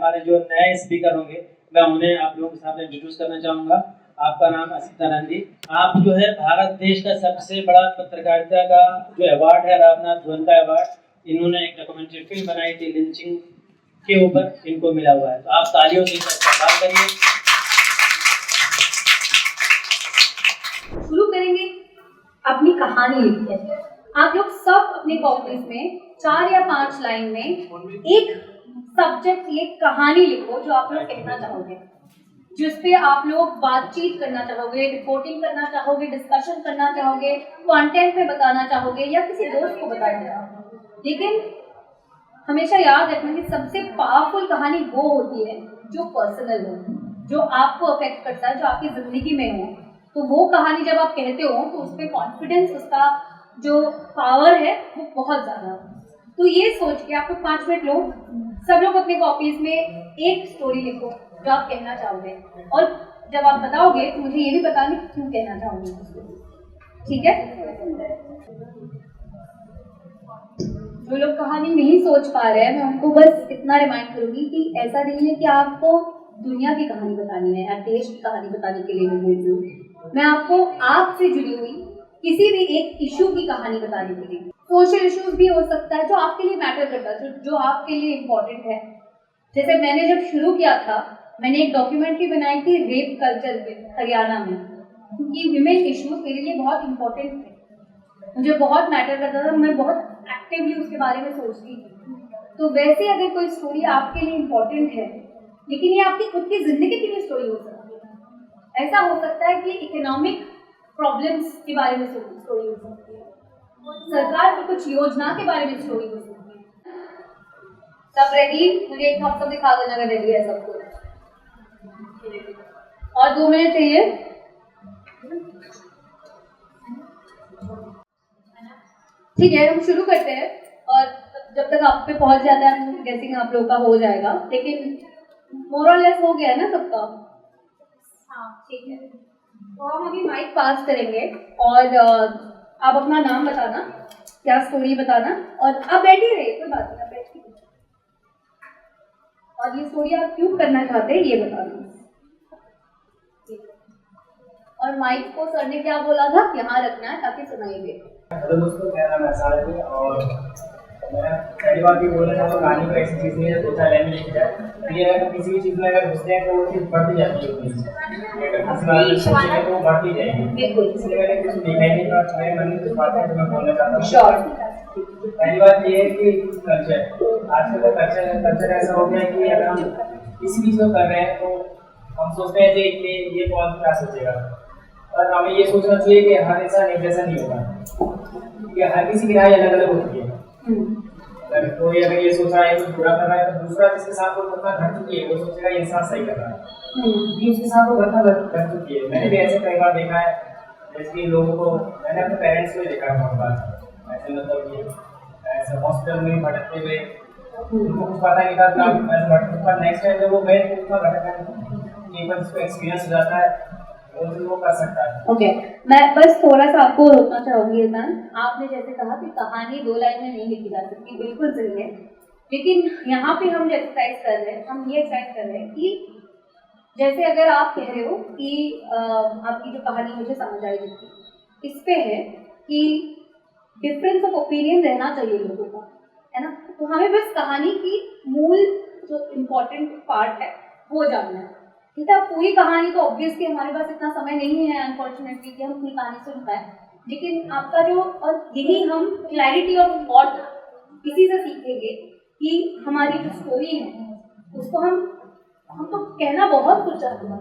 हमारे जो नए स्पीकर होंगे मैं उन्हें आप लोगों के सामने इंट्रोड्यूस करना चाहूँगा। आपका नाम असितानंद जी। आप जो है भारत देश का सबसे बड़ा पत्रकारिता का जो अवार्ड है रामनाथ गोयनका अवार्ड, इन्होंने एक डॉक्यूमेंट्री फिल्म बनाई थी लिंचिंग के ऊपर, इनको मिला हुआ है। तो आप तालियों से इनका इस्तेमाल करिए। शुरू करेंगे अपनी कहानी लिखकर। आप लोग सब अपने कॉपीज में 4 या 5 लाइन में एक सब्जेक्ट की एक कहानी लिखो जो आप लोग कहना चाहोगे, जिस पे आप लोग बातचीत करना चाहोगे, रिपोर्टिंग करना चाहोगे, डिस्कशन करना चाहोगे, कंटेंट में बताना चाहोगे या किसी दोस्त को बताना चाहोगे। लेकिन हमेशा याद रखना कि सबसे पावरफुल कहानी वो होती है जो पर्सनल हो, जो आपको अफेक्ट करता है, जो आपकी जिंदगी में हो। तो वो कहानी जब आप कहते हो तो उस पर कॉन्फिडेंस, उसका जो पावर है वो बहुत ज़्यादा हो। तो ये सोच के आप लोग 5 मिनट लो, सब लोग अपने कॉपीज में एक स्टोरी लिखो जो आप कहना चाहोगे, और जब आप बताओगे तो मुझे ये भी बताना कि क्यों कहना चाहोगे। ठीक है? जो लोग कहानी नहीं सोच पा रहे हैं, मैं उनको बस इतना रिमाइंड करूंगी कि ऐसा नहीं है कि आपको दुनिया की कहानी बतानी है या देश की कहानी बताने के लिए मैं बोल रही हूँ। मैं आपको आपसे जुड़ी हुई किसी भी एक इशू की कहानी बताने के लिए, सोशल इश्यूज भी हो सकता है जो आपके लिए मैटर करता है, जो आपके लिए इम्पोर्टेंट है। जैसे मैंने जब शुरू किया था, मैंने एक डॉक्यूमेंट्री बनाई थी रेप कल्चर पे हरियाणा में, क्योंकि विमेन इश्यूज मेरे लिए बहुत इम्पोर्टेंट थे, मुझे बहुत मैटर करता था, मैं बहुत एक्टिवली उसके बारे में सोचती थी। तो वैसे अगर कोई स्टोरी आपके लिए इम्पोर्टेंट है, लेकिन ये आपकी खुद की जिंदगी की भी स्टोरी हो सकती है। ऐसा हो सकता है कि इकोनॉमिक प्रॉब्लम्स के बारे में स्टोरी हो सकती है, सरकार की कुछ योजना के बारे में स्टोरी हो सकती है। सब रेडी? मुझे एक थम्स अप दिखा देना अगर रेडी है सबको। और 2 मिनट चाहिए। ठीक है, हम शुरू करते हैं, और जब तक आप पे पहुंच जाता है हम गेसिंग आप लोगों का हो जाएगा, लेकिन मोर और लेस हो गया है ना सबका? हाँ ठीक है। तो हम अभी माइक पास करेंगे और आप अपना नाम बताना, क्या स्टोरी बताना, और आप बैठे रहिए, कोई बात नहीं, आप बैठिए, और ये स्टोरी आप क्यों करना चाहते हैं ये बताना। और माइक को सर ने क्या बोला था, यहाँ रखना है ताकि सुनाई दे। हेलो दोस्तों, मेरा नाम एहसान है और मैं पहली बार भी बोलना चाहूँगा, कहानी को ऐसी चीज़ नहीं है 2-4 लाइन में लिखी जाए। फिर अगर किसी भी चीज़ में अगर घुसते हैं तो वो चीज़ बढ़ती जाती है, अगर किसी बात में सोचेंगे तो वो बढ़ती जाएगी। इसलिए मैंने कुछ लिखा ही नहीं था, मेरे मन में कुछ बातें जो मैं बोलना चाहता हूँ। पहली बात ये है कि कल्चर, आजकल का कल्चर ऐसा हो गया है कि अगर हम किसी चीज़ को कर रहे हैं तो हम सोचते हैं कि ये कौन क्या सोचेगा, और हमें ये सोचना चाहिए कि हर इंसान एक जैसा नहीं होगा, क्योंकि हर किसी की राय अलग अलग होती है। अगर कोई ये सोच रहा है कुछ बुरा कर रहा है तो दूसरा जिसके साथ वो घटना घट चुकी है वो सोचेगा ये इंसान सही कर रहा है, क्योंकि उसके साथ वो घटना घट चुकी है। मैंने भी ऐसे कई बार देखा है, जैसे कि लोगों को, मैंने अपने पेरेंट्स को देखा है बहुत बार ऐसे, मतलब कि ऐसे हॉस्पिटल में भटकते हुए उनको कुछ पता नहीं था, ऐसे भटकते, पर नेक्स्ट टाइम जब वो गए तो उनका घटना एक बार जिसको एक्सपीरियंस हो जाता है वो कर सकता है। ओके, मैं बस थोड़ा सा आपको रोकना चाहूंगी एहसान। आपने जैसे कहा कि कहानी 2 लाइन में नहीं लिखी जा सकती, बिल्कुल सही है, लेकिन यहाँ पे हम जो एक्सरसाइज कर रहे हैं, हम ये एक्सरसाइज कर रहे हैं कि जैसे अगर आप कह रहे हो कि आपकी जो कहानी मुझे समझ आई जितनी, इस पे है कि डिफरेंस ऑफ ओपिनियन रहना चाहिए लोगों का, है ना। तो हमें बस कहानी की मूल जो इम्पोर्टेंट पार्ट है वो जानना है, ठीक है। पूरी कहानी तो ऑब्वियसली हमारे पास इतना समय नहीं है अनफॉर्चुनेटली कि हम पूरी कहानी सुन पाए, लेकिन आपका जो, और यही हम क्लैरिटी ऑफ थॉट इसी से सीखेंगे कि हमारी जो स्टोरी है उसको हम तो कहना बहुत कुछ चाहते हैं,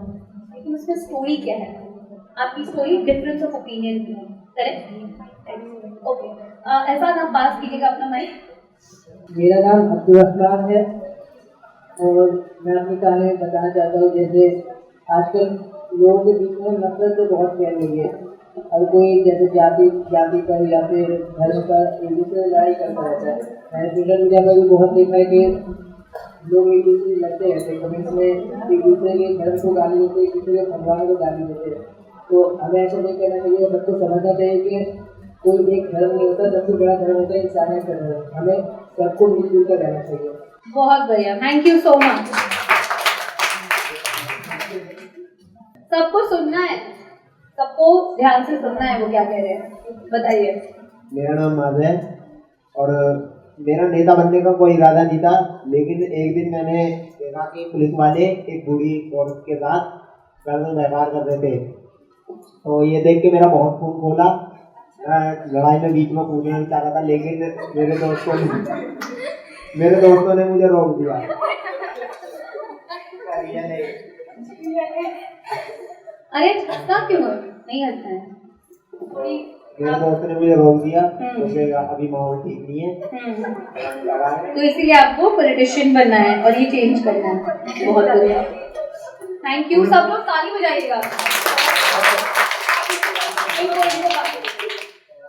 लेकिन उसमें स्टोरी क्या है, आपकी स्टोरी डिफरेंस ऑफ ओपिनियन की है, करेक्ट? ओके, ऐसा ना पास कीजिएगा अपना माइक। मेरा नाम अब्दुल रहमान है और मैं अपनी कहानी बताना चाहता हूँ। जैसे आजकल लोगों के बीच में नफरत तो बहुत फैल गई है, हर कोई जैसे जाति पर या फिर धर्म पर एक दूसरे से लड़ाई करता रहता है। मैंने सोशल मीडिया पर भी बहुत देखा है कि लोग एक दूसरे से लड़ते रहते हैं, कमेंट्स में एक दूसरे के धर्म को गाली देते हैं, एक दूसरे के भगवान को गाली देते हैं। तो हमें ऐसा नहीं करना चाहिए, सबको समझना चाहिए कि कोई एक धर्म नहीं होता, सबसे बड़ा धर्म होता है इंसानियत का धर्म। हमें सबको मिलजुल कर रहना चाहिए। बहुत बढ़िया, थैंक यू सो मच। सबको सुनना है, सबको ध्यान से सुनना है वो क्या कह रहे हैं, बताइए। मेरा नाम माज है और मेरा नेता बनने का कोई इरादा नहीं था, लेकिन एक दिन मैंने देखा कि पुलिस वाले एक बूढ़ी औरत के साथ गलत व्यवहार कर रहे थे, तो ये देख के मेरा बहुत खून खोला। मैं लड़ाई में बीच में कूदना नहीं चाह रहा था, लेकिन मेरे दोस्तों ने मुझे रोक दिया। अरे हंसना क्यों है? नहीं हंसना है। मेरे दोस्त ने मुझे रोक दिया क्योंकि अभी माहौल ठीक नहीं है। तो इसीलिए आपको पॉलिटिशियन बनना है और ये चेंज करना है। बहुत बढ़िया, थैंक यू। सब लोग ताली बजाइएगा।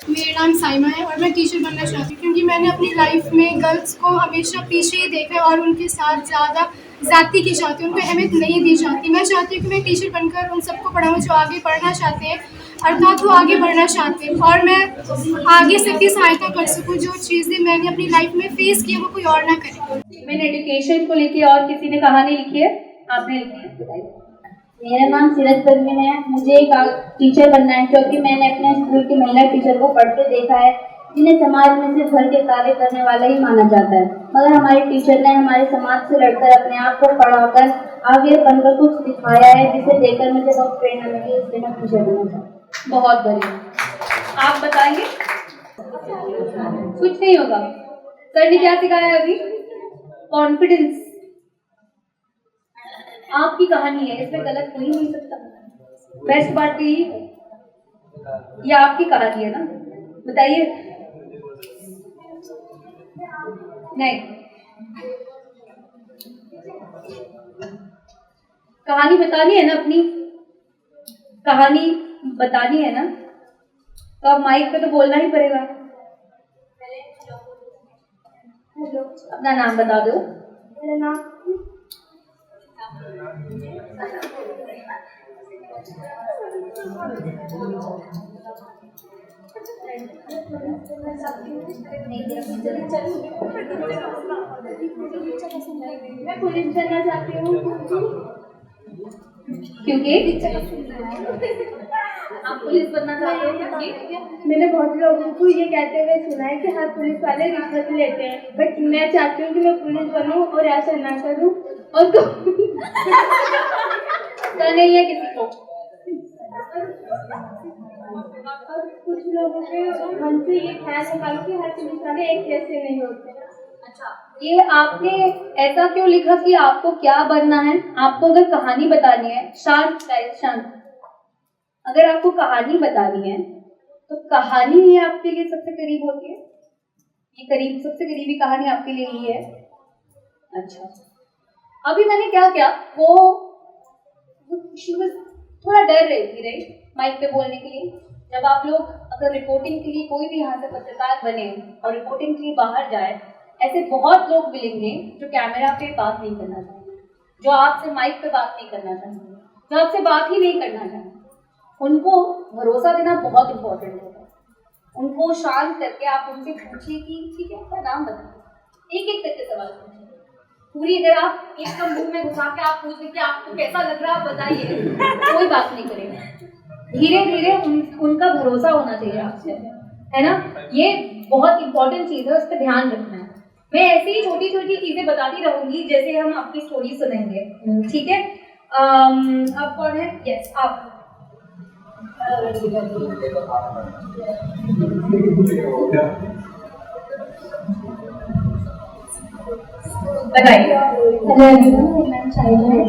मेरा नाम साइमा है और मैं टीचर बनना चाहती हूँ क्योंकि मैंने अपनी लाइफ में गर्ल्स को हमेशा पीछे ही देखा है और उनके साथ ज़्यादा ज़्यादती की जाती है, उनको अहमियत नहीं दी जाती। मैं चाहती हूँ कि मैं टीचर बनकर उन सबको पढ़ाऊँ जो आगे पढ़ना चाहते हैं, अर्थात वो आगे बढ़ना चाहते हैं, और मैं आगे सबकी सहायता कर सकूँ। जो चीज़ें मैंने अपनी लाइफ में फेस की है वो कोई और ना करे। मैंने एजुकेशन को लेके और किसी ने कहानी लिखी है? आपने लिखी है, बताइए। मेरा नाम सीरत परवीन है। मुझे एक टीचर बनना है क्योंकि मैंने अपने स्कूल की महिला टीचर को पढ़ते देखा है, जिन्हें समाज में सिर्फ घर के कार्य करने वाला ही माना जाता है, मगर हमारी टीचर ने हमारे समाज से लड़कर अपने आप को पढ़ाकर आगे बनकर कुछ दिखाया है, जिसे देखकर मुझे बहुत प्रेरणा मिली, इसलिए मैं टीचर बनना चाहती हूँ। बहुत बढ़िया। आप बताएंगे? कुछ नहीं होगा। सर ने क्या सिखाया अभी? कॉन्फिडेंस। आपकी कहानी है, इसमें गलत हो ही नहीं सकता। बेस्ट बात तो यही है, ये आपकी कहानी है ना, बताइए। नहीं, कहानी बतानी है ना, अपनी कहानी बतानी है ना, तो अब माइक पे तो बोलना ही पड़ेगा। हेलो, अपना नाम बता दो। मेरा नाम मैं पुलिस बनना चाहती हूँ क्योंकि आप पुलिस बनना चाहते हो क्योंकि मैंने बहुत लोगों को ये कहते हुए सुना है कि हर पुलिस वाले रिश्वत लेते हैं, बट मैं चाहती हूँ कि मैं पुलिस बनूं और ऐसा ना करूं और तो नहीं है किसी को। और कुछ लोगों के मन से ये ख्याल निकालो कि हर पुलिस वाले एक जैसे नहीं होते। अच्छा, ये आपने ऐसा क्यों लिखा कि आपको क्या बनना है? आपको अगर कहानी बतानी है, शांत शांत, अगर आपको कहानी बतानी है तो कहानी ही आपके लिए सबसे करीब होती है। ये करीब सबसे करीबी कहानी आपके लिए ही है। अच्छा, अभी मैंने क्या किया, वो थोड़ा डर रही थी माइक पे बोलने के लिए। जब आप लोग अगर रिपोर्टिंग के लिए, कोई भी यहाँ से पत्रकार बने और रिपोर्टिंग के लिए बाहर जाए, ऐसे बहुत लोग मिलेंगे जो कैमरा पे बात नहीं करना चाहेंगे, जो आपसे माइक पे बात नहीं करना चाहेंगे, जो आपसे बात ही नहीं करना चाहेंगे। उनको भरोसा देना बहुत इम्पोर्टेंट होता है। उनको शांत करके आप उनसे पूछिए कि ठीक है, आपका नाम बताइए, एक एक करके सवाल पूछिए। पूरी अगर आप एकदम मुंह में घुसा के आप पूछ लें कि आपको कैसा लग रहा है बताइए, कोई बात नहीं करेगा। धीरे धीरे उनका भरोसा होना चाहिए आपसे, है ना। ये बहुत इंपॉर्टेंट चीज़ है, उस पर ध्यान रखना है। मैं ऐसी ही छोटी छोटी चीज़ें बताती रहूंगी जैसे हम आपकी स्टोरी सुनेंगे, ठीक है। अब कौन है? यस, आप। बताइए। हेलो एवरीवन, मेरा नाम शाहिद है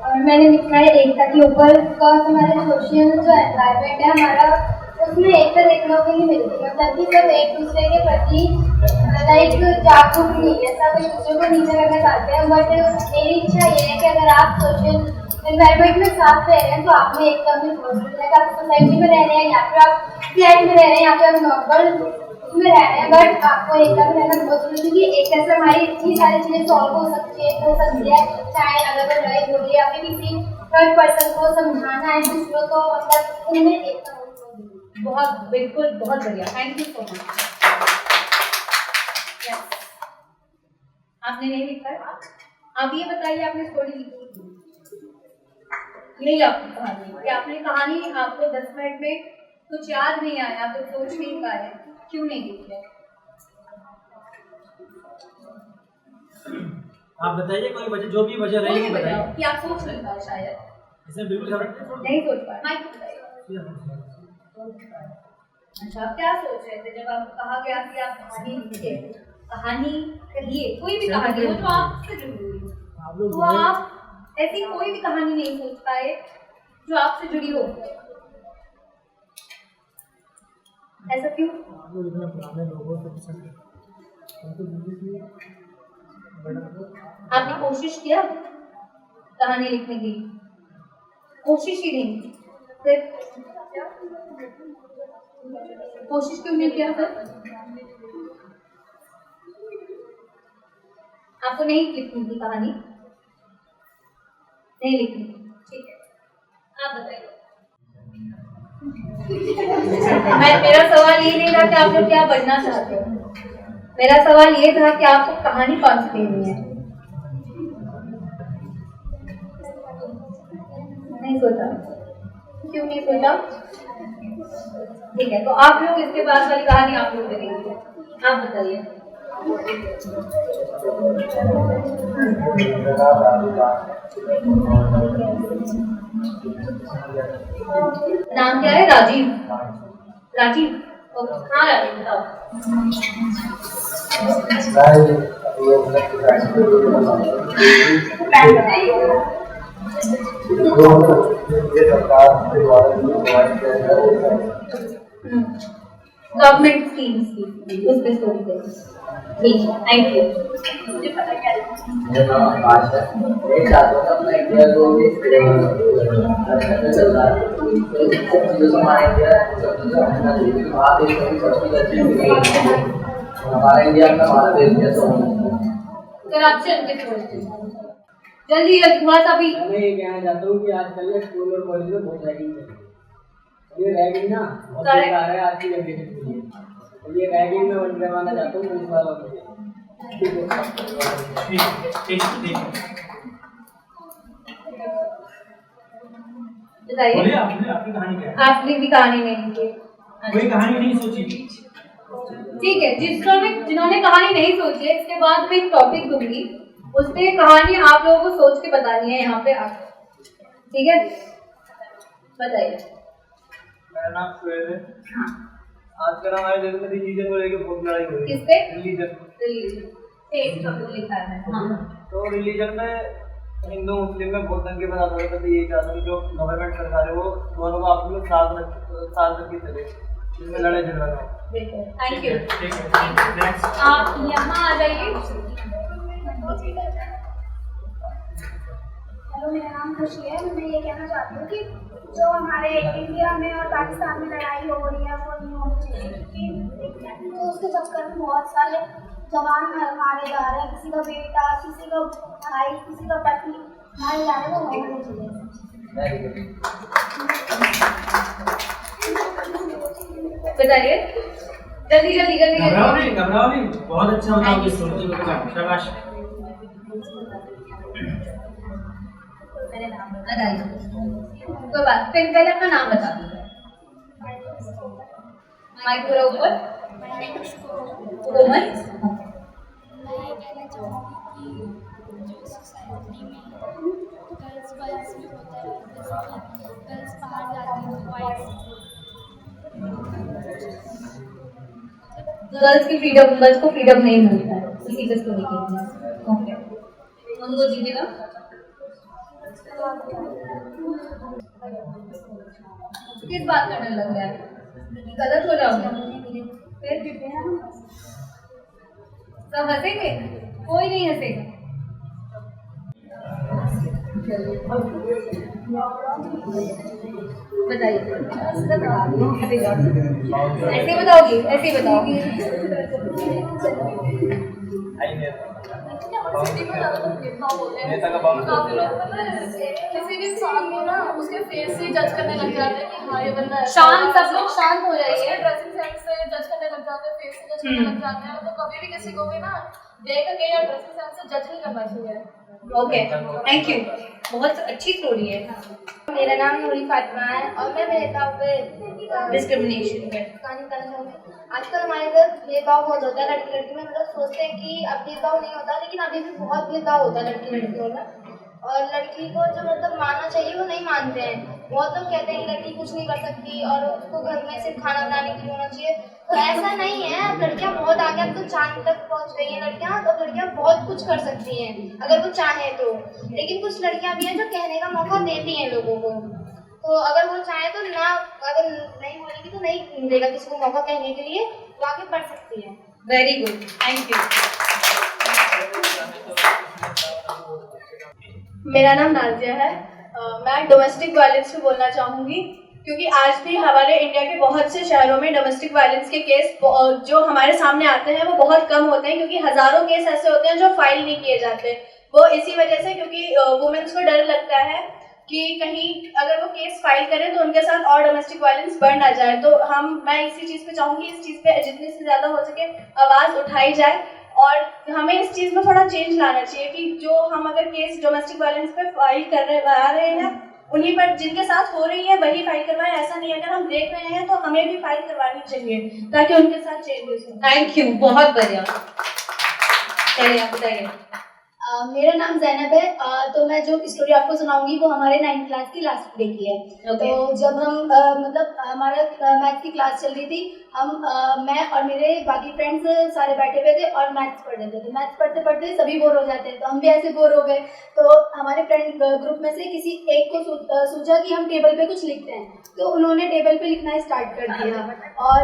और मैंने लिखा है एकता के ऊपर। बिकॉज हमारे सोशल जो एनवायरनमेंट है हमारा, उसमें एकता देखने को नहीं मिलती, मतलब कि सब एक दूसरे के प्रति लाइक जागरूक नहीं है, सब एक दूसरे को नीचे करना चाहते हैं। बट मेरी इच्छा ये है कि अगर आप सोशल एनवायरनमेंट में साथ रह रहे हैं तो आप में एकता में पॉसिबल है। आप सोसाइटी में रह रहे हैं या फिर आप फ्लैट में रह रहे हैं या फिर आप नॉर्मल में रह रहे हैं, बट आपको एकता में रहना बहुत जरूरी है, क्योंकि एकता से हमारी इतनी सारी चीज़ें सॉल्व हो सकती है। चाहे अगर वो लड़ाई हो रही है या फिर किसी थर्ड पर्सन को समझाना है दूसरों को, मतलब उनमें एकता होनी। बहुत बिल्कुल, बहुत बढ़िया, थैंक यू सो मच। आपने नहीं लिखा है? आप ये बताइए, आपने स्टोरी लिखी? यही आपकी कहानी है। कि आपने कहानी आपको 10 मिनट में कुछ याद नहीं आया, कुछ सोच नहीं पाए, क्यों नहीं लिखी है? आप बताइए कोई वजह, जो भी वजह रही है बताइए। कि आप सोच नहीं पाए शायद, इसमें बिल्कुल खबर नहीं सोच पाए। माइक बताइए। अच्छा, आप क्या सोच रहे थे जब आपको कहा गया कि आप कहानी लिखिए, कहानी कहिए, कोई भी कहानी हो जो आपसे जुड़ी हुई हो, तो आप ऐसी कोई भी कहानी नहीं सोच पाए जो आपसे जुड़ी हो, ऐसा क्यों? आपने कोशिश किया कहानी लिखने की? कोशिश ही नहीं, फिर कोशिश क्यों नहीं किया? फिर आपको नहीं लिखनी थी कहानी, नहीं लिखनी, ठीक है, आप बताइए। मेरा सवाल ये नहीं था कि आप लोग क्या बनना चाहते हो, मेरा सवाल ये था कि आपको कहानी कौन सी देनी है। नहीं सोचा, क्यों नहीं सोचा? ठीक है, तो आप लोग इसके बाद वाली कहानी आप लोग करेंगे, आप बताइए। नाम क्या है? राजीव। राजीव, हाँ राजीव बताओ। गवर्नमेंट स्कीम्स की उस पे स्टोरी दे। ठीक है, थैंक यू। मुझे पता क्या मेरा नाम आकाश है। मैं चाहता हूँ अपना इंडिया को अच्छा चल रहा है, तो सब चीज़ों से हमारा इंडिया सब चीज़ें होना चाहिए, क्योंकि हमारा देश में सब चीज़ अच्छी है, हमारा इंडिया अपना हमारा देश जैसा होना चाहिए। करप्शन के थोड़े जल्दी थोड़ा सा भी। मैं ये कहना चाहता हूँ कि आजकल स्कूल और कॉलेज में बहुत रैगिंग चल रही है, ये रैगिंग ना बहुत बेकार है आज की जनरेशन के लिए। ये रैगिंग में बंद करवाना चाहता हूँ पुलिस वालों को। बताइए, आपकी कहानी क्या है? आपने भी कहानी नहीं लिखी, कोई कहानी नहीं सोची? ठीक है, जिन्होंने कहानी नहीं सोची है, इसके बाद मैं एक टॉपिक दूंगी, उस पे कहानी आप लोगों को सोच के बतानी है यहाँ पे आकर, ठीक है? बताइए। मेरा नाम सुहेल है। आजकल हमारे देश में रिलीजन को लेकर बहुत लड़ाई हो रही है। किस पे? रिलीजन। एक शब्द लिखा है। हाँ। तो रिलीजन में हिंदू मुस्लिम में बहुत दंगे बना रहे थे, ये चाहते हैं जो गवर्नमेंट सरकार है वो दोनों को आपस में साथ रख के चले, इसमें लड़ाई झगड़ा ना हो। Thank you. आप यहाँ आ जाइए। हेलो, मेरा नाम खुशी है। मैं ये कहना चाहती हूँ कि जो हमारे इंडिया में और पाकिस्तान में लड़ाई हो रही है वो नहीं होनी चाहिए, क्योंकि तो उसके चक्कर में बहुत सारे जवान मारे जा रहे हैं, किसी का बेटा, किसी का भाई, किसी का पति मारे जा रहे हैं, वो नहीं होने चाहिए। बताइए जल्दी जल्दी जल्दी। घबराओ नहीं, बहुत अच्छा होता है सोचते हुए। शाबाश। मेरे नाम बताइए, कोई बात, पहले अपना नाम बता दीजिए। माइक पूरा ऊपर। कोमल। मैं कहना चाहूँगी कि जो सोसाइटी में गर्ल्स बॉयज़ में होता है, जैसे कि गर्ल्स बाहर जाती हैं तो गर्ल्स को फ्रीडम नहीं मिलता है, इसी के स्टोरी के ओके उनको जीने का किस बात का डर लग रहा है? गलत हो जाओगे फिर सब हंसेंगे? कोई नहीं हंसेगा। बताइए, ऐसे बताओगी? ऐसे बताओगी? किसी भी इंसान को ना उसके फेस से जज करने लग जाते हैं कि हाँ ये बंदा शांत, सब लोग शांत हो जाइए। ड्रेसिंग सेंस से जज करने लग जाते हैं, फेस से जज करने लग जाते हैं, तो कभी भी किसी को भी ना देख के या ड्रेसिंग सेंस से जज नहीं करना चाहिए। ओके, थैंक यू, बहुत अच्छी स्टोरी है। मेरा नाम नूरी फातिमा है और मैं भेदभाव पे डिस्क्रिमिनेशन पे कहानी बताना चाहूँगी। आजकल हमारे इधर भेदभाव बहुत होता है लड़की लड़की में, मतलब सोचते हैं कि अब भेदभाव नहीं होता, लेकिन अभी भी बहुत भेदभाव होता है लड़की लड़कियों में। और लड़की को जो मतलब मानना चाहिए वो नहीं मानते हैं। बहुत लोग कहते हैं कि लड़की कुछ नहीं कर सकती और उसको घर में सिर्फ खाना बनाने के लिए होना चाहिए, तो ऐसा नहीं है। अब लड़कियां बहुत आगे, अब तो चांद तक पहुंच गई हैं लड़कियां, तो लड़कियां बहुत कुछ कर सकती हैं अगर वो चाहें तो। लेकिन कुछ लड़कियां भी हैं जो कहने का मौका देती हैं लोगों को, तो अगर वो चाहें तो ना, अगर नहीं बोलेगी तो नहीं मिलेगा किसी को मौका कहने के लिए, वो आगे बढ़ सकती है। Very good, thank you. मेरा नाम नाजिया है। मैं डोमेस्टिक वायलेंस पे बोलना चाहूँगी, क्योंकि आज भी हमारे इंडिया के बहुत से शहरों में डोमेस्टिक वायलेंस के केस जो हमारे सामने आते हैं वो बहुत कम होते हैं, क्योंकि हज़ारों केस ऐसे होते हैं जो फाइल नहीं किए जाते। वो इसी वजह से, क्योंकि वुमेन्स को डर लगता है कि कहीं अगर वो केस फाइल करें तो उनके साथ और डोमेस्टिक वायलेंस बढ़ ना जाए। तो मैं इसी चीज़ पे चाहूँगी, इस चीज़ पे जितनी से ज़्यादा हो सके आवाज़ उठाई जाए और हमें इस चीज़ में थोड़ा चेंज लाना चाहिए कि जो हम अगर केस डोमेस्टिक वायलेंस पे फाइल आ रहे हैं उन्हीं पर जिनके साथ हो रही है वही फाइल करवाएं। ऐसा नहीं है, अगर हम देख रहे हैं तो हमें भी फाइल करवानी चाहिए ताकि उनके साथ चेंजेस हो। थैंक यू, बहुत बढ़िया। चलिए आप बताइए। मेरा नाम जैनब है। तो मैं जो स्टोरी आपको सुनाऊंगी वो हमारे 9th क्लास की लास्ट डे की है। Okay. तो जब हम मतलब हमारा मैथ की क्लास चल रही थी, मैं और मेरे बाकी फ्रेंड्स सारे बैठे हुए थे और मैथ्स पढ़ रहे थे। तो मैथ्स पढ़ते पढ़ते सभी बोर हो जाते हैं, तो हम भी ऐसे बोर हो गए। तो हमारे फ्रेंड ग्रुप में से किसी एक को सोचा कि हम टेबल पे कुछ लिखते हैं, तो उन्होंने टेबल पे लिखना स्टार्ट कर दिया और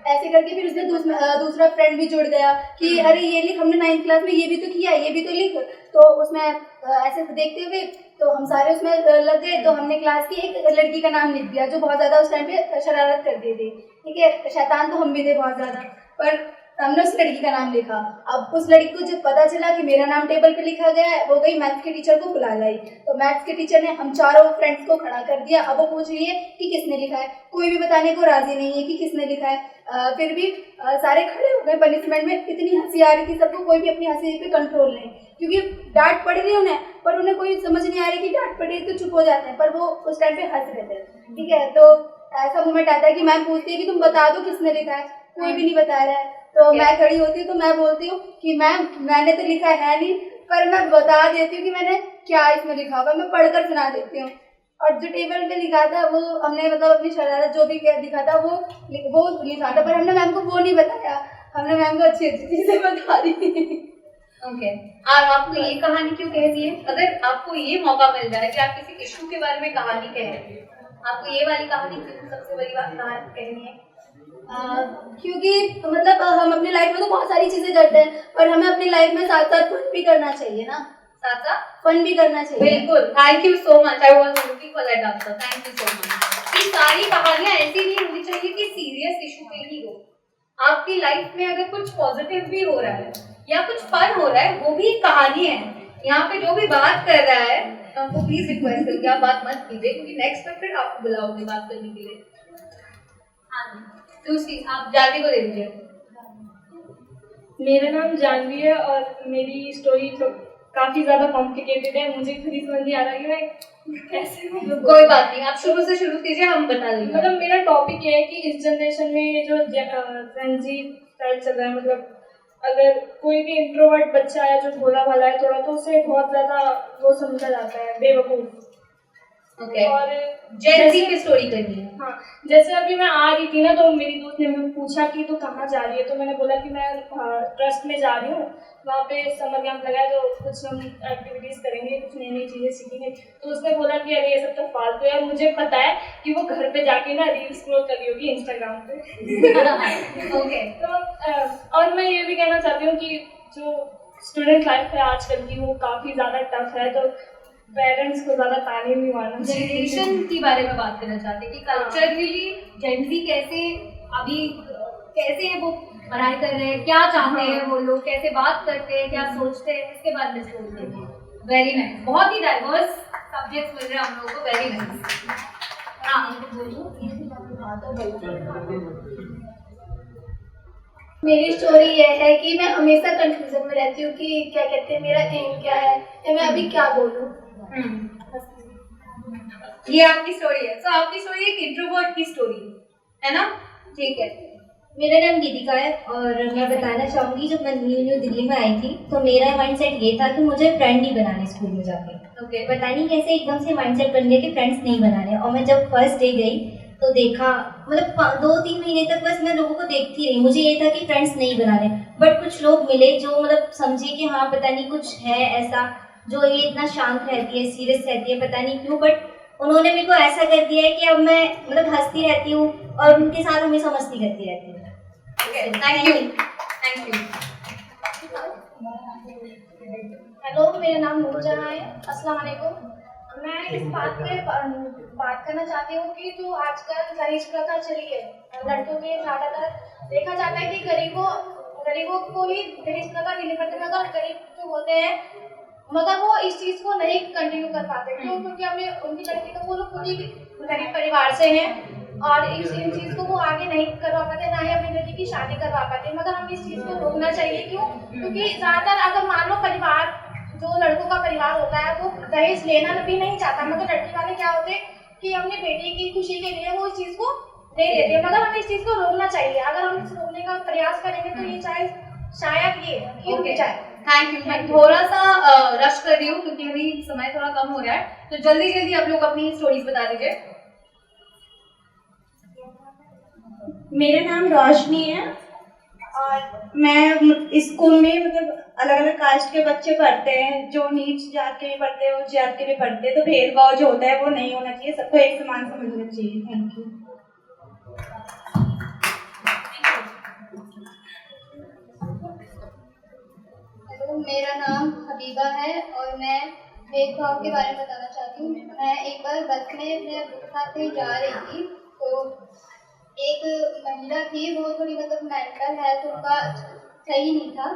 ऐसे करके फिर उसमें दूसरा फ्रेंड भी जुड़ गया कि अरे ये लिख, हमने 9th क्लास में ये भी तो किया, ये भी तो लिख। तो उसमें ऐसे देखते हुए तो हम सारे उसमें लग गए। तो हमने क्लास की एक लड़की का नाम लिख दिया जो बहुत ज़्यादा उस टाइम पे शरारत करती थी। ठीक है, शैतान तो हम भी थे बहुत ज़्यादा, पर हमने उस लड़की का नाम लिखा। अब उस लड़की को जब पता चला कि मेरा नाम टेबल पे लिखा गया है, वो गई मैथ्स के टीचर को बुला लाई। तो मैथ्स के टीचर ने हम चारों फ्रेंड्स को खड़ा कर दिया। अब वो पूछ रही है कि किसने लिखा है, कोई भी बताने को राजी नहीं है कि किसने लिखा है। फिर भी सारे खड़े हो गए पनिशमेंट में। इतनी हंसी आ रही थी सबको, कोई भी अपनी हंसी पे कंट्रोल नहीं, क्योंकि डांट पड़ रही उन्हें पर उन्हें कोई समझ नहीं आ रही कि डांट पड़ रही तो चुप हो जाते हैं, पर वो उस टाइम पे हंस रहे थे। ठीक है, तो ऐसा मोमेंट आता है कि मैम पूछती है कि तुम बता दो किसने लिखा है, कोई भी नहीं बता रहा है। तो मैं खड़ी होती हूँ तो मैं बोलती हूँ कि मैम मैंने तो लिखा है नहीं, पर मैं बता देती हूँ कि मैंने क्या इसमें लिखा हुआ, मैं पढ़कर सुना देती हूँ। और जो टेबल पे लिखा था वो हमने मतलब अपनी शरारत जो भी लिखा था वो लिखा था, पर हमने मैम को वो नहीं बताया, हमने मैम को अच्छी अच्छी चीज़ें बता दी। ओके, और आपको ये कहानी क्यों कहनी है? अगर आपको ये मौका मिल जाए कि आप किसी इशू के बारे में कहानी कहें, आपको ये वाली कहानी क्यों सबसे बड़ी बात कहानी कहनी है? क्योंकि मतलब हम अपनी लाइफ में तो बहुत सारी चीज़ें करते हैं, पर हमें अपनी लाइफ में साथ साथ फन भी करना चाहिए ना, साथ साथ फन भी करना चाहिए। बिल्कुल, thank you so much, I was looking for that answer, thank you so much. ये सारी कहानियां ऐसी नहीं होनी चाहिए कि सीरियस इशू पे ही हो। आपकी लाइफ में अगर कुछ पॉजिटिव भी हो रहा है या कुछ फन हो रहा है, वो भी कहानी है। यहाँ पे जो भी बात कर रहा है वो प्लीज रिक्वेस्ट करके आप बात मत कीजिए, क्योंकि नेक्स्ट में फिर आपको बुलाओगे बात करने के लिए। हाँ, दूसरी आप जानवी को दे दीजिए। मेरा नाम जानवी है और मेरी स्टोरी तो काफ़ी ज़्यादा कॉम्प्लिकेटेड है, मुझे खुद ही समझ नहीं आ रहा कि मैं कैसे। कोई बात नहीं, आप शुरू से शुरू कीजिए, हम बता देंगे। मतलब मेरा टॉपिक ये है कि इस जनरेशन में जो जेनजी स्टाइल चल रहा है, मतलब अगर कोई भी इंट्रोवर्ट बच्चा है जो भोला भाला है थोड़ा, तो उसे बहुत ज़्यादा वो समझा जाता है बेवकूफ़। ओके, और जेनजी की स्टोरी करनी है। हाँ, जैसे अभी मैं आ रही थी ना, तो मेरी दोस्त ने मुझे पूछा कि तू कहाँ जा रही है, तो मैंने बोला कि मैं ट्रस्ट में जा रही हूँ, वहाँ पे समर कैंप लगा है तो कुछ हम एक्टिविटीज़ करेंगे, कुछ नई नई चीज़ें सीखेंगे। तो उसने बोला कि अरे ये सब तो फालतू है, मुझे पता है कि वो घर पे जाके ना रील स्क्रॉल कर रही होगी इंस्टाग्राम पे। ओके, तो और मैं ये भी कहना चाहती हूँ कि जो स्टूडेंट लाइफ है आजकल की वो काफ़ी ज़्यादा टफ है, तो पेरेंट्स को ज़्यादा ताने नहीं मारना चाहिए। जनरेशन के बारे में बात करना चाहते हैं कि कल्चरली जेनजी कैसे अभी कैसे वो पढ़ाई कर रहे हैं, क्या चाहते हैं वो लोग, कैसे बात करते हैं, क्या सोचते हैं, इसके बारे में सोचते हैं। वेरी नाइस, बहुत ही डाइवर्स सब्जेक्ट्स मिल रहे हैं हम लोगों को, वेरी नाइस। हाँ, मेरी स्टोरी ये है कि मैं हमेशा कंफ्यूजन में रहती हूँ कि क्या कहते हैं, मेरा एम क्या है या मैं अभी क्या बोलूँ। ये आपकी स्टोरी है। तो आपकी स्टोरी एक इंट्रोवर्ट की स्टोरी है ना? ठीक है। मेरा नाम दीपिका है और मैं बताना चाहूँगी, जब मैं न्यू दिल्ली में आई थी तो मेरा माइंडसेट ये था कि मुझे फ्रेंड नहीं बनाने स्कूल में जाके। ओके। पता नहीं कैसे एकदम से माइंडसेट बन गया कि फ्रेंड्स नहीं बनाने। और मैं जब फर्स्ट डे गई तो देखा, मतलब 2-3 महीने तक बस मैं लोगों को देखती रही। मुझे ये था कि फ्रेंड्स नहीं बनाने, बट कुछ लोग मिले जो मतलब समझे कि हाँ पता नहीं कुछ है ऐसा, जो ये इतना शांत रहती है, सीरियस रहती है, पता नहीं क्यों, बट उन्होंने मेरे को ऐसा कर दिया है कि अब मैं मतलब हंसती रहती हूँ और उनके साथ हमेशा मस्ती करती रहती हूँ। Thank you. Thank you. Hello, मेरा नाम नूरजहां है। अस्सलाम वालेकुम। मैं इस बात पे बात करना चाहती हूँ कि जो आजकल दहेज प्रथा चली है लड़कों के, ज़्यादातर देखा जाता है कि गरीबों को ही दहेज प्रथा देनी पड़ती है, मगर गरीब जो होते हैं मगर वो इस चीज़ को नहीं कंटिन्यू कर पाते। क्यों? क्योंकि हमें उनकी लड़की तो वो लोग खुद ही गरीब परिवार से हैं और इन चीज़ को वो आगे नहीं करवा पाते, ना ही अपनी लड़की की शादी करवा पाते। मगर हमें इस चीज़ को रोकना चाहिए। क्यों? क्योंकि ज़्यादातर अगर मान लो परिवार, जो लड़कों का परिवार होता है वो दहेज लेना भी नहीं चाहता, मगर लड़की वाले क्या होते हैं कि अपनी बेटी की खुशी के लिए वो इस चीज़ को दे देते हैं। मगर हमें इस चीज़ को रोकना चाहिए। अगर हम इसे रोकने का प्रयास करेंगे तो ये शायद ये रुक जाए। Thank you. मैं थोड़ा सा रश कर रही हूँ क्योंकि अभी समय थोड़ा कम हो रहा है, तो जल्दी जल्दी आप लोग अपनी स्टोरीज बता दीजिए। मेरा नाम रोशनी है और मैं स्कूल में मतलब अलग अलग कास्ट के बच्चे पढ़ते हैं, जो नीच जात के भी पढ़ते हैं और जात के भी पढ़ते हैं। तो भेदभाव जो होता है वो नहीं होना चाहिए, सबको एक समान समझना चाहिए। Thank you. हेलो, मेरा नाम हबीबा है और मैं भेदभाव के बारे में बताना चाहती हूँ। मैं एक बार बस में अपने साथ कहीं जा रही थी तो एक महिला थी, वो थोड़ी मतलब मेंटल हेल्थ उनका सही नहीं था,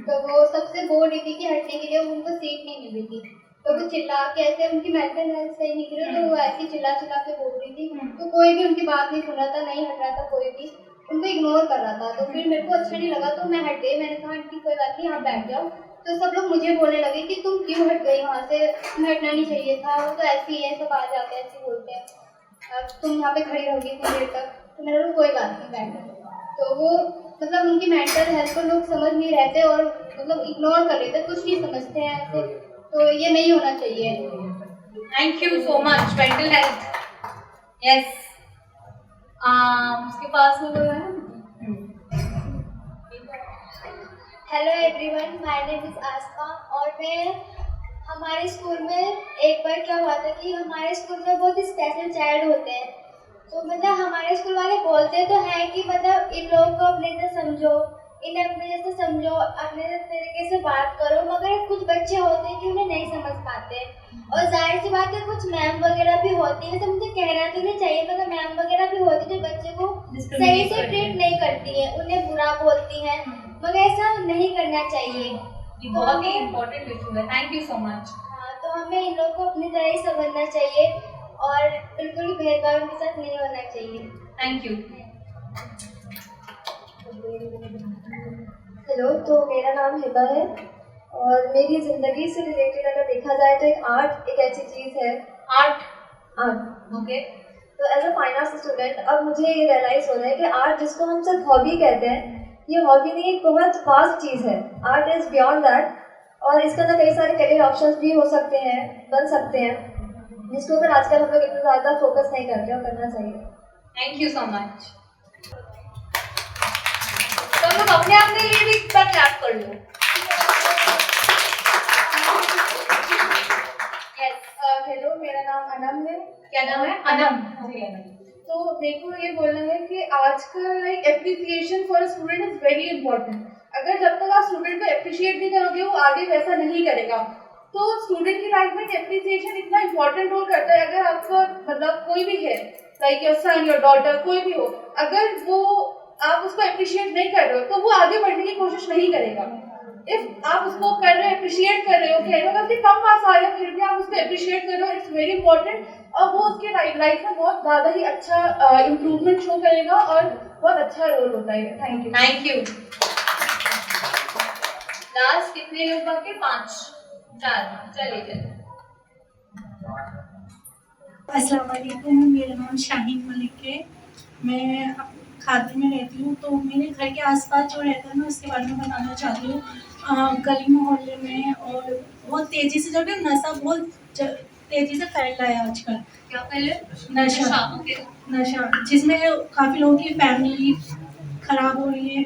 तो वो सबसे बोल रही थी कि हटने के लिए उनको सीट नहीं मिल रही थी। तो वो चिल्ला के, ऐसे उनकी मेंटल हेल्थ सही नहीं थी तो वो ऐसी चिल्ला के बोल रही थी, तो कोई भी उनकी बात नहीं सुन रहा था, नहीं हट रहा था, कोई भी उनको इग्नोर कर रहा था। तो फिर मेरे को अच्छा नहीं लगा तो मैं हट गई। मैंने कहा आंटी कोई बात नहीं, आप बैठ जाओ। तो सब लोग मुझे बोलने लगे कि तुम क्यों हट गई वहाँ से, तुम्हें हटना नहीं चाहिए था, वो तो ऐसी है, सब आ जाते हैं ऐसे बोलते हैं, तुम यहाँ पे खड़ी रहोगी इतनी देर तक। तो मैंने बोला कोई बात नहीं, बैठ। तो वो मतलब उनकी मेंटल हेल्थ को लोग समझ नहीं रहते और मतलब इग्नोर कर लेते, कुछ नहीं समझते हैं ऐसे, तो ये नहीं होना चाहिए। Thank you so much. Mental health, yes. उसके पास में कोई है? Hello everyone, my name is Asma और मैं हमारे स्कूल में एक बार क्या हुआ था कि हमारे स्कूल में बहुत स्पेशल चाइल्ड होते हैं, तो मतलब हमारे स्कूल वाले बोलते तो हैं कि मतलब इन लोगों को अपने से समझो, इन्हें अपने जैसे समझो, अपने तरीके से बात करो, मगर कुछ बच्चे होते हैं कि उन्हें नहीं समझ पाते। और जाहिर सी बात है कुछ मैम वगैरह भी होती है, तो मुझे कहना तो नहीं चाहिए, मगर मैम वगैरह भी होती है जो बच्चे को सही से ट्रीट नहीं करती है, उन्हें बुरा बोलती हैं, मगर ऐसा नहीं करना चाहिए। बहुत ही इम्पोर्टेंट इशू है। Thank you so much. हाँ, तो हमें इन लोगों को अपनी तरह ही समझना चाहिए और बिल्कुल भी भेदभाव के साथ नहीं होना चाहिए। Thank you. हेलो, तो मेरा नाम हिबा है और मेरी ज़िंदगी से रिलेटेड अगर देखा जाए तो एक आर्ट एक ऐसी चीज़ है। Art okay. तो as a fine arts student अब मुझे ये रियलाइज़ हो रहा है कि आर्ट जिसको हम सिर्फ हॉबी कहते हैं, ये हॉबी नहीं, एक बहुत फास्ट चीज़ है। आर्ट इज़ बियॉन्ड दैट और इसके अंदर कई सारे करियर ऑप्शंस भी हो सकते हैं, बन सकते हैं, जिसके ऊपर आजकल हम लोग इतना ज़्यादा फोकस नहीं करते और करना चाहिए। Thank you so much. तो हम लोग अपने आप के लिए भी एक बार क्लैप कर लो। हेलो, मेरा नाम अनम है। क्या नाम है? अनम। तो मेरे को ये बोलना है कि आजकल like appreciation for student is very important. अगर जब तक आप स्टूडेंट को एप्रिशिएट नहीं करोगे वो आगे वैसा नहीं करेगा। तो स्टूडेंट की लाइफ में एप्रिसिएशन इतना इंपॉर्टेंट रोल करता है। अगर आपका मतलब कोई भी है, like your son, your daughter, कोई भी हो, अगर वो आप उसको अप्रिशिएट नहीं कर रहे हो तो वो आगे बढ़ने की कोशिश नहीं करेगा। इफ आप उसको कर रहे हो, अप्रिशिएट कर रहे हो, कह रहे हो कि कम मार्क्स आ रहे फिर भी आप उसको अप्रिशिएट कर रहे हो, इट्स वेरी इंपॉर्टेंट और वो उसके लाइफ में बहुत ज़्यादा ही अच्छा इम्प्रूवमेंट शो करेगा और बहुत अच्छा रोल होता है। Thank you. Thank you. Last कितने लोग बाकी? 5 4 चलिए। अस्सलाम वालेकुम, मेरा नाम शाहीन मलिक है। मैं खादी में रहती हूँ, तो मेरे घर के आसपास जो रहता है मैं उसके बारे में बताना चाहती हूँ। गली मोहल्ले में और बहुत तेज़ी से जो है नशा बहुत तेज़ी से फैल रहा है आजकल। क्या पहले? नशा जिसमें काफ़ी लोगों की फैमिली खराब हो रही है।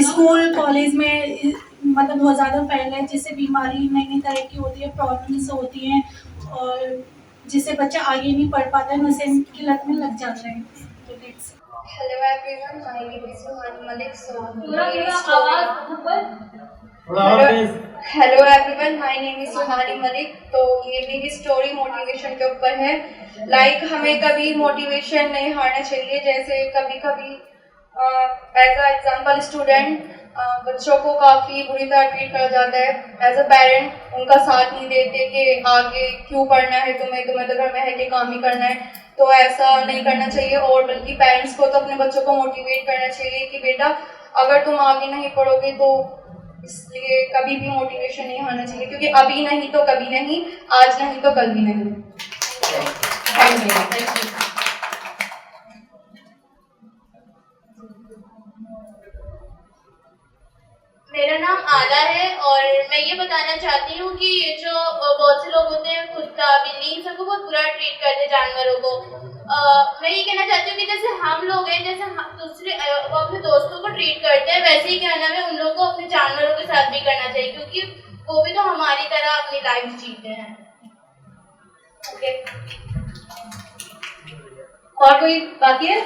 स्कूल कॉलेज में मतलब बहुत ज़्यादा फैल है, जिससे बीमारी नई तरह की होती है, प्रॉब्लम्स होती हैं और जिससे बच्चा आगे नहीं पढ़ पाता है, नशे की लत में लग जाता है। Hello everyone, my name is Suhani Malik. Hello everyone, my name is Suhani Malik. तो ये मेरी स्टोरी मोटिवेशन के ऊपर है। लाइक हमें कभी मोटिवेशन नहीं हारना चाहिए। जैसे कभी कभी एज अ एग्जाम्पल स्टूडेंट बच्चों को काफ़ी बुरी तरह ट्रीट करा जाता है। एज अ पेरेंट उनका साथ नहीं देते कि आगे क्यों पढ़ना है तुम्हें तो घर में है कि काम ही करना है। तो ऐसा नहीं करना चाहिए और बल्कि पेरेंट्स को तो अपने बच्चों को मोटिवेट करना चाहिए कि बेटा अगर तुम आगे नहीं पढ़ोगे तो, इसलिए कभी भी मोटिवेशन नहीं हारना चाहिए, क्योंकि अभी नहीं तो कभी नहीं, आज नहीं तो कल भी नहीं। Thank you. मेरा नाम आला है और मैं ये बताना चाहती हूँ कि जो बहुत से लोग होते हैं कुत्ता बिल्ली इन सबको बहुत बुरा ट्रीट करते हैं जानवरों को। मैं ये कहना चाहती हूँ कि जैसे हम लोग हैं, जैसे दूसरे वो अपने दोस्तों को ट्रीट करते हैं, वैसे ही क्या नाम है उन लोगों को अपने जानवरों के साथ भी करना चाहिए, क्योंकि वो भी तो हमारी तरह अपनी लाइफ जीते हैं। ओके, और कोई बाकी है?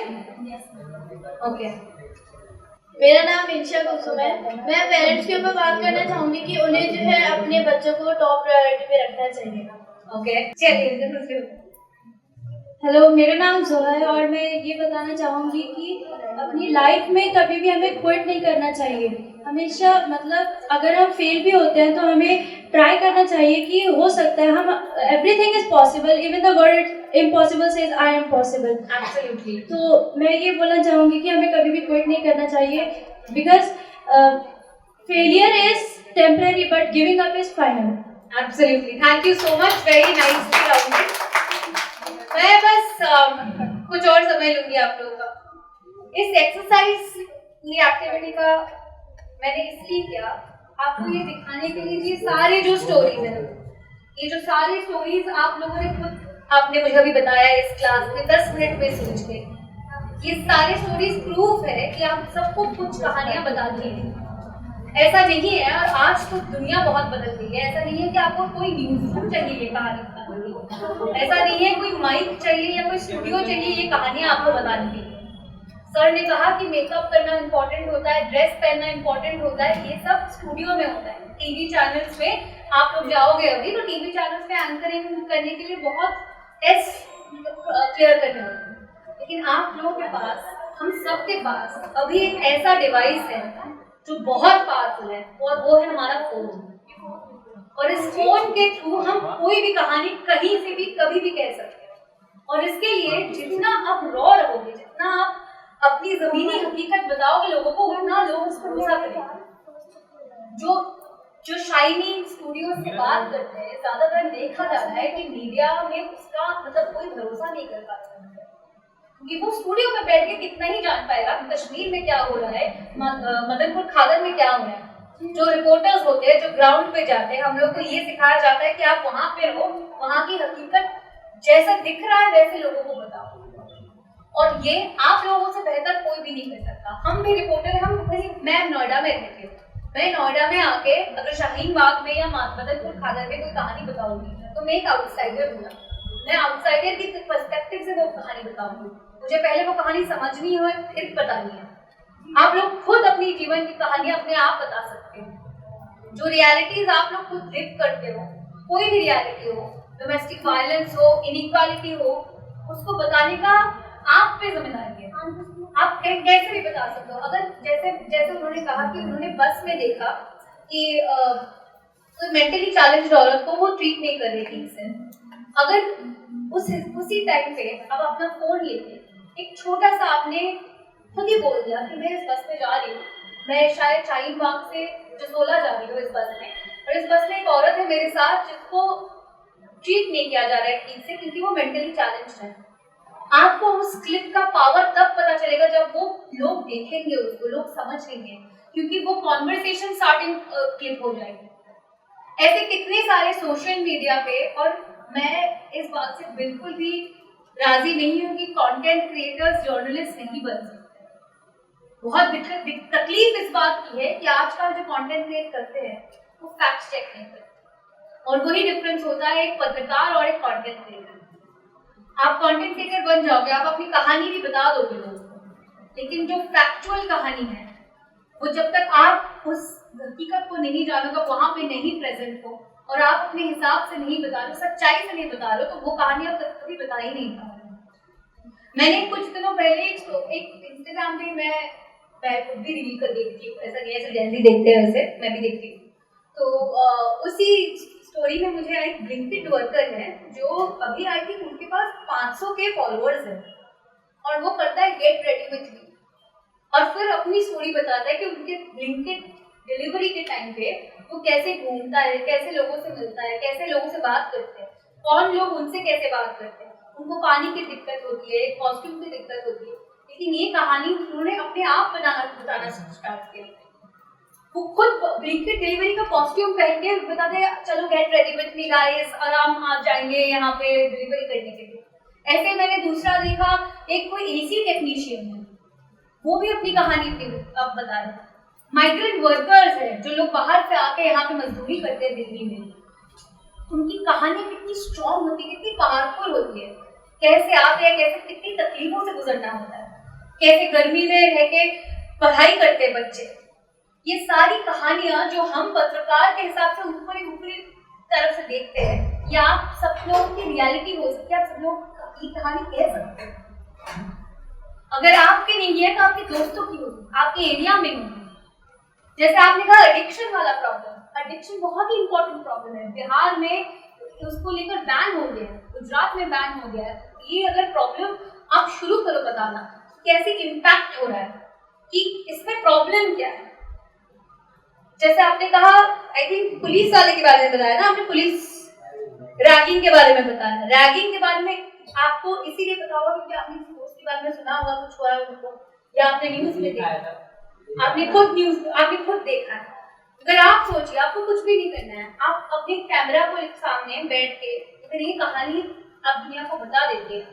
ओके। मेरा नाम इंशा कुसुम है। मैं पेरेंट्स के ऊपर बात करना चाहूँगी कि उन्हें जो है अपने बच्चों को टॉप प्रायोरिटी पे रखना चाहिए। ओके, चलिए। हेलो, मेरा नाम जोहा है और मैं ये बताना चाहूँगी कि अपनी लाइफ में कभी भी हमें क्विट नहीं करना चाहिए। हमेशा मतलब अगर हम फेल भी होते हैं तो हमें ट्राई करना चाहिए कि हो सकता है हम everything is possible, even the word impossible says I am possible. Absolutely. तो मैं ये बोलना चाहूँगी कि हमें कभी भी क्विट नहीं करना चाहिए, because failure is temporary but giving up is final. Absolutely, thank you so much, very nicely rounded. मैं बस कुछ और समय लूंगी आप लोगों का। इस एक्सरसाइज ये एक्टिविटी का मैंने इसलिए किया आपको ये दिखाने के लिए, ये सारे जो स्टोरीज हैं, ये जो सारी स्टोरीज आप लोगों ने खुद आपने मुझे अभी बताया इस क्लास में 10 मिनट में सोच के, ये सारे स्टोरीज प्रूफ है कि आप सबको कुछ कहानियां बताती हैं। ऐसा नहीं है, और आज तो दुनिया बहुत बदल गई है। ऐसा नहीं है कि आपको कोई न्यूज़ चाहिए ये कहानी बताने की, ऐसा नहीं है कोई माइक चाहिए या कोई स्टूडियो चाहिए ये कहानियां आपको बताने की। सर ने कहा कि मेकअप करना इम्पोर्टेंट होता है, ड्रेस पहनना इम्पोर्टेंट होता है, ये सब स्टूडियो में होता है। टीवी चैनल्स में आप लोग जाओगे अभी तो टीवी चैनल्स में एंकरिंग करने के लिए बहुत टेस्ट क्लियर करने होते हैं, लेकिन आप लोगों के पास, हम सब के पास अभी एक ऐसा डिवाइस है जो बहुत पावरफुल है, और वो है हमारा फोन। और इस फोन के थ्रू हम कोई भी कहानी कहीं से भी कभी भी कह सकते हैं। और इसके लिए जितना आप रॉ रहोगे, जितना आप अपनी जमीनी हकीकत बताओगे लोगों को, उतना लोग उस पर भरोसा करेंगे। जो शाइनी स्टूडियो से बात करते हैं, ज्यादातर देखा जाता है कि मीडिया में उसका मतलब कोई भरोसा नहीं कर पाता, क्योंकि वो स्टूडियो में बैठ के कितना ही जान पाएगा कि कश्मीर में क्या हो रहा है, मदनपुर खादर में क्या हो रहा है। जो रिपोर्टर्स होते हैं, जो ग्राउंड पे जाते हैं, हम लोग को ये सिखाया जाता है कि आप वहाँ पे रहो, वहाँ की हकीकत जैसा दिख रहा है वैसे लोगों को बताओ, और ये आप लोगों से बेहतर कोई भी नहीं कर सकता। हम भी रिपोर्टर हैं, मैं नोएडा में रहती हूँ, मैं नोएडा में आके अगर शाहीन बाग में या मदनपुर खादर में कोई कहानी बताऊंगी तो मैं एक आउटसाइडर हूँ, मैं आउटसाइडर की पर्सपेक्टिव से वो कहानी बताऊंगी। मुझे पहले वो कहानी समझनी है, फिर बतानी है। आप लोग खुद अपनी जीवन की कहानियां अपने आप बता सकते हो। जो रियलिटीज आप लोग खुद लिव करते हो, कोई भी रियलिटी हो, डोमेस्टिक वायलेंस हो, इनइक्वालिटी हो, उसको बताने का आप पे जिम्मेदारी है। आप कैसे भी बता सकते हो। अगर जैसे उन्होंने कहा कि उन्होंने बस में देखा कि तो मेंटली चैलेंज्ड औरत को वो ट्रीट नहीं कर रही ठीक से, अगर उसी टाइम पे अब अपना फोन लेके एक छोटा सा आपने खुद ही बोल दिया कि मैं इस बस में जा रही हूँ, मैं शायद शाहीन बाग से जसोला जा रही हूँ इस बस में, और इस बस में एक औरत है मेरे साथ जिसको ट्रीट नहीं किया जा रहा है ठीक से क्योंकि वो मेंटली चैलेंज्ड है। आपको उस क्लिप का पावर तब पता चलेगा जब वो लोग देखेंगे, उसको लोग समझ लेंगे, क्योंकि वो कॉन्वर्सेशन स्टार्टिंग क्लिप हो जाएगी। ऐसे कितने सारे सोशल मीडिया पे, और मैं इस बात से बिल्कुल भी राजी नहीं हूँ कि कंटेंट क्रिएटर्स जर्नलिस्ट नहीं बन सकते। बहुत तकलीफ इस बात की है कि आजकल जो कंटेंट क्रिएट करते हैं वो फैक्ट चेक नहीं करते, और वही डिफरेंस होता है एक पत्रकार और एक कंटेंट क्रिएटर। आप कंटेंट क्रिएटर बन जाओगे, आप अपनी कहानी भी बता दोगे लोगों को, लेकिन जो फैक्चुअल कहानी है वो जब तक आप उस हकीकत को नहीं जानोगे, वहां पे नहीं प्रेजेंट हो और आप अपने हिसाब से नहीं बता लो, सच्चाई से नहीं बता लो, तो वो कहानी आप कभी बता ही नहीं पाओगे। मैंने कुछ दिनों पहले एक इंस्टाग्राम पे मैं खुद भी रील कर देखती हूँ, ऐसा नहीं है सिर्फ जल्दी देखते हैं, वैसे मैं भी देखती हूँ। तो उसी स्टोरी में मुझे एक ब्लिंकिट वर्कर है जो अभी आई थिंक उनके पास 500 के फॉलोअर्स हैं, और वो करता है गेट रेडी विथ मी, और फिर अपनी स्टोरी बताता है कि उनके ब्लिंकिट डिलीवरी के टाइम पे वो कैसे घूमता है, कैसे लोगों से मिलता है, कैसे लोगों से बात करते हैं, कौन लोग उनसे कैसे बात करते हैं, उनको पानी की दिक्कत होती है, कॉस्ट्यूम की दिक्कत होती है, लेकिन ये कहानी उन्होंने अपने आप बताना स्टार्ट किया। वो खुद ब्लिंकिट डिलीवरी का कॉस्ट्यूम पहन के बताते हैं, चलो get ready with me guys, आराम आप जाएंगे यहाँ पे डिलीवरी करने के लिए। ऐसे मैंने दूसरा देखा, एक कोई एसी टेक्नीशियन है, वो भी अपनी कहानी अब बता रहे हैं। माइग्रेंट वर्कर्स हैं जो लोग बाहर से आके यहाँ पे मजदूरी करते हैं दिल्ली में, उनकी कहानी कितनी स्ट्रॉन्ग होती है, कितनी पावरफुल होती है, कैसे आते हैं, कैसे कितनी तकलीफों से गुजरना होता है, कैसे गर्मी में रह के पढ़ाई करते हैं बच्चे। ये सारी कहानियां जो हम पत्रकार के हिसाब से ऊपरी तरफ से देखते हैं, या आप सब लोगों की रियलिटी हो सकती है, आप सब लोग ये कहानी कह सकते हैं। अगर आपके नहीं है तो आपके दोस्तों की होगी, आपके एरिया में होगी। जैसे आपने कहा एडिक्शन वाला प्रॉब्लम, एडिक्शन बहुत ही इंपॉर्टेंट प्रॉब्लम है। बिहार में उसको लेकर बैन हो गया है, गुजरात में बैन हो गया है। ये अगर प्रॉब्लम आप शुरू करो बताना कैसे इम्पैक्ट हो रहा है, कि इसमें प्रॉब्लम क्या है। जैसे आपने कहा, आई थिंक पुलिस वाले के बारे में बताया ना आपने, पुलिस रैगिंग के बारे में बताया। रैगिंग के बारे में आपको इसीलिए पता होगा क्योंकि आपने पोस्ट के बारे में सुना होगा, कुछ हुआ है उनको, या आपने न्यूज में देखा है, आपने खुद देखा है। अगर आप सोचिए, आपको कुछ भी नहीं करना है, आप अपने कैमरा को सामने बैठ के अगर ये कहानी आप दुनिया को बता देते हैं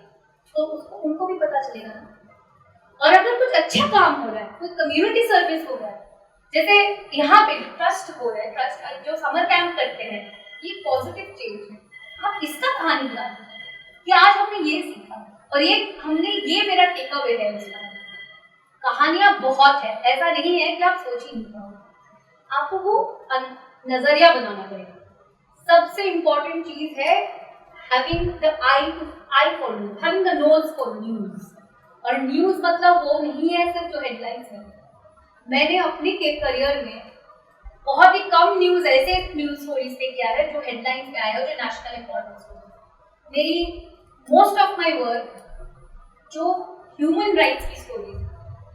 तो उनको भी पता चलेगा ना। और अगर कुछ अच्छा काम हो रहा है, कोई कम्युनिटी सर्विस हो रहा है, जैसे यहाँ पे ट्रस्ट हो रहा है, ट्रस्ट जो समर कैंप करते हैं, ये पॉजिटिव चेंज है। आप इसका कहानी बता दीजिए कि आज हमने ये सीखा, और ये मेरा टेक अवे है उसका। कहानियां बहुत है, ऐसा नहीं है कि आप सोच ही नहीं पाओगे, आपको वो नजरिया बनाना पड़ेगा। सबसे इम्पोर्टेंट चीज है having the eye for news, having the nose for news। और न्यूज मतलब वो नहीं है सिर्फ जो हेडलाइंस है। मैंने अपने करियर में बहुत ही कम न्यूज ऐसे न्यूज स्टोरीज पे किया है जो हेडलाइंस पे आया है, जो नेशनल इंपॉर्टेंस हो। मेरी मोस्ट ऑफ माय वर्क जो ह्यूमन राइट्स की स्टोरीज,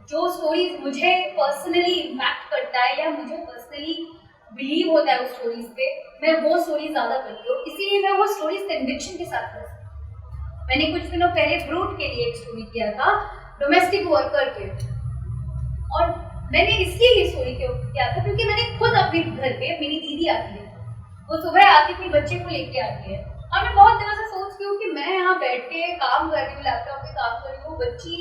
जो स्टोरीज मुझे पर्सनली इम्पैक्ट करता है या मुझे पर्सनली बिलीव होता है उस स्टोरीज पे, मैं वो स्टोरीज ज्यादा करती हूँ। इसीलिए मैं वो स्टोरीज कन्विक्शन के साथ करती हूँ। मैंने कुछ दिनों पहले ब्रूट के लिए एक स्टोरी किया था, डोमेस्टिक वर्कर पे, और मैंने इसलिए ये स्टोरी किया था क्योंकि मैंने खुद अपने घर पे, मेरी दीदी आती है, वो सुबह आती अपने बच्चे को लेके आती है, और मैं बहुत दिनों से सोचती हूँ कि मैं यहाँ बैठ के काम कर रही हूँ, लैपटॉप पे काम कर रही हूँ, बच्ची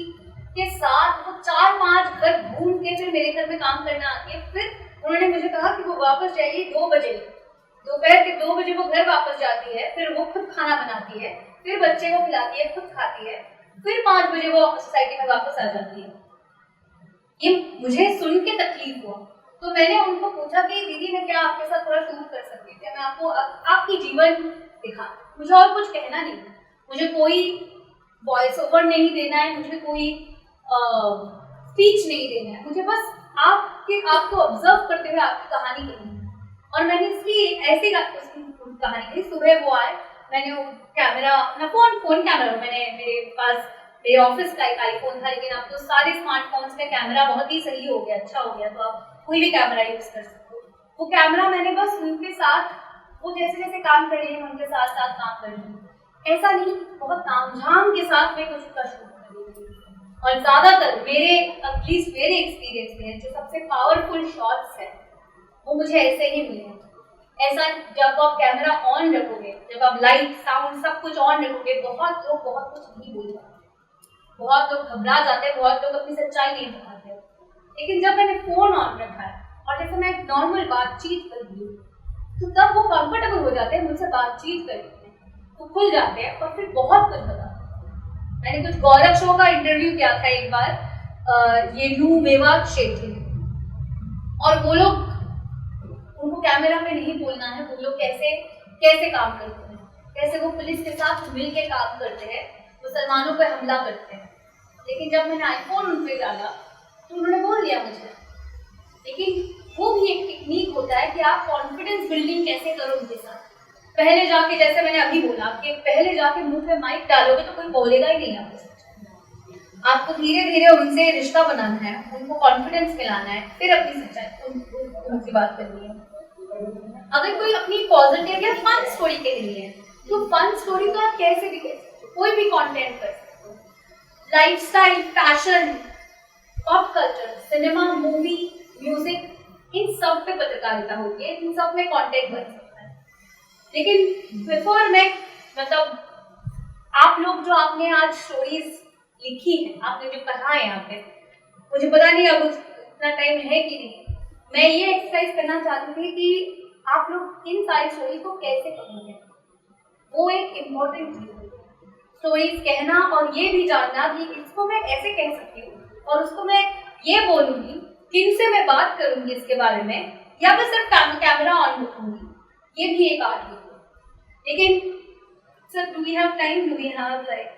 के साथ वो 4-5 घर घूम के फिर मेरे घर में काम करना आती है। फिर उन्होंने मुझे कहा कि वो वापस जाएगी 2 बजे, दोपहर के 2 बजे वो घर वापस जाती है, फिर वो खुद खाना बनाती है, फिर बच्चे को खिलाती है, खुद खाती है, फिर 5 बजे वो सोसाइटी में वापस आ जाती है। ये मुझे सुन के तकलीफ हुआ, तो मैंने उनको पूछा कि दीदी मैं क्या आपके साथ थोड़ा शूट कर सकती थी, मैं आपको आपकी जीवन दिखा, मुझे और कुछ कहना नहीं, मुझे कोई वॉइस ओवर नहीं देना है, मुझे कोई स्पीच नहीं देना है, मुझे बस आपको ऑब्जर्व करते हुए आपकी कहानी कहनी है। और मैंने इसलिए ऐसे कहानी कही। सुबह वो आए, मैंने वो कैमरा अपना फोन कैमरा मैंने मेरे पास मेरे ऑफिस का एक आईफोन था, लेकिन अब तो सारे स्मार्टफोन्स में कैमरा बहुत ही सही हो गया, अच्छा हो गया, तो आप कोई भी कैमरा यूज कर सकते हो। वो कैमरा मैंने बस उनके साथ, वो जैसे जैसे काम कर रही है उनके साथ साथ काम कर रही हूँ, ऐसा नहीं बहुत तामझाम के साथ मैं कुछ का शूट कर रही हूँ। और ज़्यादातर मेरे एटलीस्ट मेरे एक्सपीरियंस में जो सबसे पावरफुल शॉट्स हैं वो मुझे ऐसे ही मिले हैं। ऐसा जब आप कैमरा ऑन रखोगे, जब आप लाइट साउंड सब कुछ ऑन रखोगे, बहुत लोग बहुत कुछ नहीं बोल जाते, बहुत लोग घबरा जाते हैं, बहुत लोग अपनी सच्चाई नहीं बताते। लेकिन जब मैंने फोन ऑन रखा है और जैसे मैं नॉर्मल बातचीत कर रही हूँ, तो तब वो कंफर्टेबल हो जाते हैं मुझसे बातचीत करने में, वो खुल जाते हैं और फिर बहुत कुछ बताते हैं। मैंने कुछ गौरव शो का इंटरव्यू किया था एक बार, ये लू मेवात क्षेत्र में, और वो लोग, उनको कैमरा में नहीं बोलना है, वो लोग कैसे कैसे काम करते हैं, कैसे वो पुलिस के साथ मिल के काम करते हैं, मुसलमानों पर हमला करते हैं। लेकिन जब मैंने आईफोन उन पर डाला तो उन्होंने बोल दिया मुझे। लेकिन वो भी एक टेक्निक होता है कि आप कॉन्फिडेंस बिल्डिंग कैसे करो उनके साथ। पहले जाके, जैसे मैंने अभी बोला कि पहले जाके मुंह पे माइक डालोगे तो कोई बोलेगा ही नहीं आपको। आपको धीरे धीरे उनसे रिश्ता बनाना है, उनको कॉन्फिडेंस मिलाना है, फिर अपनी सच्चाई उनसे बात करनी है। अगर कोई अपनी पॉजिटिव या फन स्टोरी कह रही है तो फन स्टोरी तो आप कैसे भी कह सकते हो, कोई भी कंटेंट कर सकते हो। Lifestyle, fashion, pop culture, cinema, movie, music, इन सब पे पत्रकारिता होती है, इन सब में कंटेंट बन सकता है। लेकिन बिफोर मैं, मतलब आप लोग जो आपने आज स्टोरीज लिखी है, आपने जो पढ़ा है यहाँ पे, मुझे पता नहीं अब उतना टाइम है कि नहीं, मैं ये एक्सरसाइज करना चाहती थी कि आप लोग इन सारी स्टोरी को कैसे कहोगे, वो एक इम्पोर्टेंट चीज है। स्टोरीज कहना और ये भी जानना कि इसको मैं ऐसे कह सकती हूँ और उसको मैं ये बोलूँगी, किन से मैं बात करूँगी इसके बारे में, या मैं सिर्फ कैमरा ऑन रखूँगी, ये भी एक आर्ट है। लेकिन sir, do we have time, do we have like,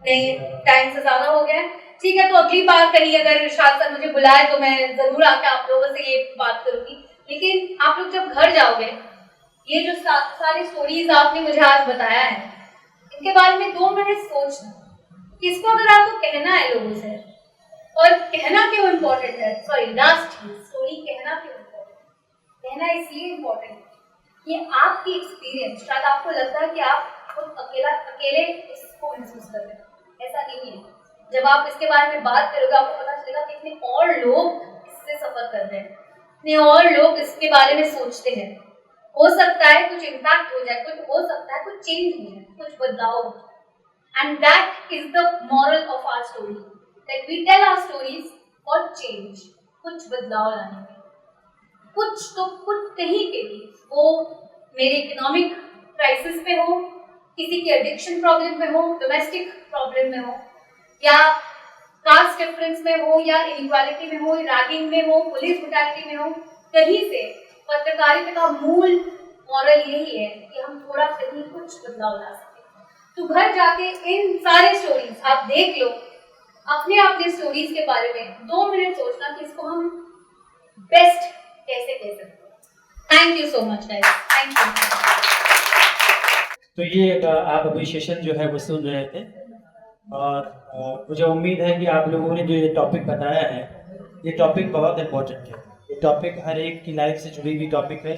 नहीं टाइम से ज़्यादा हो गया है, ठीक है, तो अगली बार कहीं अगर शायद सर मुझे बुलाए तो मैं ज़रूर आके आप लोगों से ये बात करूँगी। लेकिन आप लोग जब घर जाओगे, ये जो सारी स्टोरीज आपने मुझे आज बताया है, इनके बारे में 2 मिनट सोचना, इसको अगर आपको कहना है लोगों से, और कहना क्यों इम्पोर्टेंट है, सॉरी लास्ट चीज, स्टोरी कहना क्यों इम्पोर्टेंट है, कहना इसलिए इम्पोर्टेंट है कि आपकी एक्सपीरियंस, शायद आपको लगता है कि आप खुद अकेले इसको महसूस कर रहे हैं, ऐसा नहीं है। जब आप इसके बारे में बात करोगे, आपको पता चलेगा कि इतने और लोग इससे सफर कर रहे हैं, इतने और लोग इसके बारे में सोचते हैं। हो सकता है कुछ इम्पैक्ट हो जाए, कुछ हो सकता है कुछ चेंज हो जाए, कुछ बदलाव हो जाए। And that is the moral of our story, that we tell our stories for change, कुछ बदलाव लाने में, कुछ तो कुछ कहीं के भी, वो मेरे इकोनॉमिक क्राइसिस पे हो, किसी की एडिक्शन प्रॉब्लम में हो, डोमेस्टिक प्रॉब्लम में हो, या कास्ट डिफरेंस में हो, या इनइक्वालिटी में हो, रैगिंग में हो, पुलिस ब्रुटैलिटी में हो, कहीं से पत्रकारिता का मूल मॉरल यही है कि हम थोड़ा कहीं कुछ बदलाव ला सकें। तो घर जाके इन सारे स्टोरीज आप देख लो, अपने स्टोरीज के बारे में 2 मिनट सोचना कि इसको हम बेस्ट कैसे कह सकते हैं। Thank you so much guys, thank you. तो ये आप अभी सेशन जो है वो सुन रहे थे, और मुझे उम्मीद है कि आप लोगों ने जो ये टॉपिक बताया है, ये टॉपिक बहुत इम्पोर्टेंट है। ये टॉपिक हर एक की लाइफ से जुड़ी हुई टॉपिक है,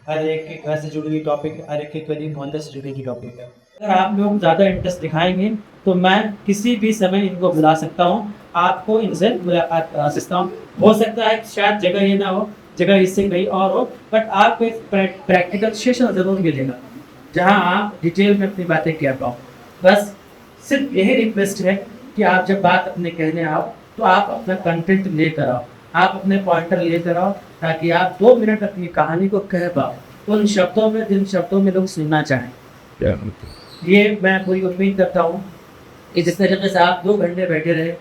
हर एक के घर से जुड़ी हुई टॉपिक, हर एक के करीब मोहल्ले से जुड़ी हुई टॉपिक है। अगर आप लोग ज़्यादा इंटरेस्ट दिखाएंगे तो मैं किसी भी समय इनको बुला सकता हूँ, आपको इनसे मुलाकात करा सकता हूँ। हो सकता है शायद जगह ये ना हो, जगह इससे कहीं और हो, बट आपको एक प्रैक्टिकल सेशन ज़रूर मिलेगा जहाँ आप डिटेल में अपनी बातें कह पाओ। बस सिर्फ यही रिक्वेस्ट है कि आप जब बात अपने कहने आओ तो आप अपना कंटेंट लेकर आओ, आप अपने पॉइंटर लेकर आओ, ताकि आप 2 मिनट अपनी कहानी को कह पाओ उन शब्दों में जिन शब्दों में लोग सुनना चाहें। ये मैं पूरी उम्मीद करता हूँ कि जिस तरीके से आप 2 घंटे बैठे रहे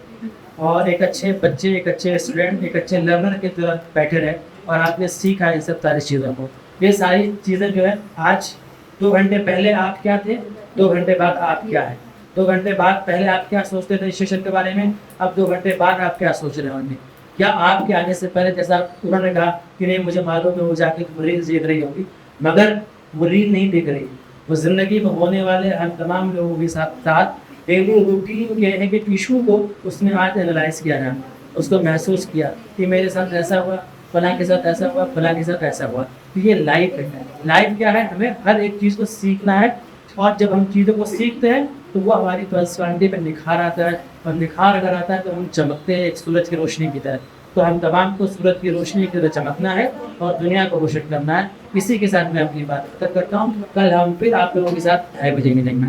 और एक अच्छे बच्चे, एक अच्छे स्टूडेंट, एक अच्छे लर्नर की तरह बैठे रहे और आपने सीखा इन सब सारी चीज़ों को, ये सारी चीज़ें जो है आज 2 घंटे पहले आप क्या थे, 2 घंटे बाद आप क्या है, 2 घंटे बाद पहले आप क्या सोचते थे इस सेशन के बारे में, अब 2 घंटे बाद आप क्या सोच रहे होंगे। क्या आपके आने से पहले, जैसा उन्होंने कहा कि नहीं मुझे मालूम है वो जाके रील्स देख रही होगी, मगर वो रील नहीं देख रही, वो ज़िंदगी में होने वाले हम तमाम लोगों के साथ डेली रूटीन ये है कि टिशू को उसने आज एनालाइज किया जाए, उसको महसूस किया कि मेरे साथ ऐसा हुआ, फलां के साथ ऐसा हुआ, फलां के साथ ऐसा हुआ। तो ये लाइफ है। लाइफ क्या है, हमें हर एक चीज़ को सीखना है, और जब हम चीज़ों को सीखते हैं तो वो हमारी पर्सनैलिटी पर निखार आता है, और निखार अगर आता है तो हम चमकते हैं एक सूरज की रोशनी की तरह। तो हम तमाम को सूरज की रोशनी की तरह चमकना है और दुनिया को रोशन करना है। इसी के साथ मैं अपनी बात खत्म करता हूँ। कल हम फिर आप लोगों के साथ 2:30 बजे मिलेंगे।